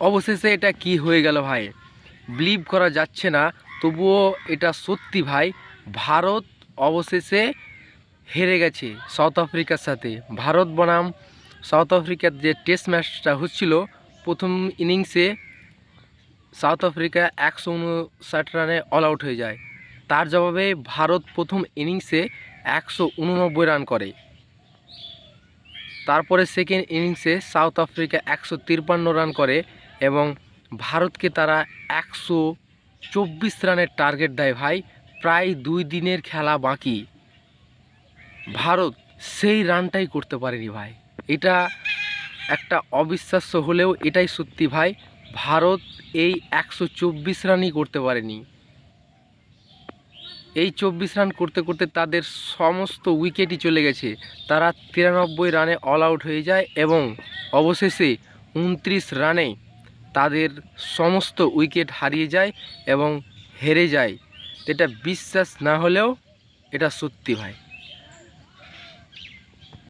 অবশেষে এটা কি হয়ে গেল ভাই, বিলিভ করা যাচ্ছে না, তবুও এটা সত্যি ভাই। ভারত অবশেষে হেরে গেছে সাউথ আফ্রিকার সাথে। ভারত বনাম সাউথ আফ্রিকার যে টেস্ট ম্যাচটা হচ্ছিল, প্রথম ইনিংসে সাউথ আফ্রিকা 159 রানে অল আউট হয়ে যায়। তার জবাবে ভারত প্রথম ইনিংসে 189 রান করে। তারপরে সেকেন্ড ইনিংসে সাউথ আফ্রিকা 153 রান করে এবং ভারতকে তারা 124 রানের টার্গেট দেয় ভাই। প্রায় 2 দিনের খেলা বাকি, ভারত সেই রানটাই করতে পারেনি ভাই। এটা একটা অবিশ্বাস্য হলেও এটাই সত্যি ভাই, ভারত এই 124 রানই করতে পারেনি। এই 24 রান করতে করতে তাদের সমস্ত উইকেটই চলে গেছে। তারা 93 রানে অল আউট হয়ে যায় এবং অবশেষে 29 রানে তাদের সমস্ত উইকেট হারিয়ে যায় এবং হেরে যায়। এটা বিশ্বাস না হলেও এটা সত্যি ভাই।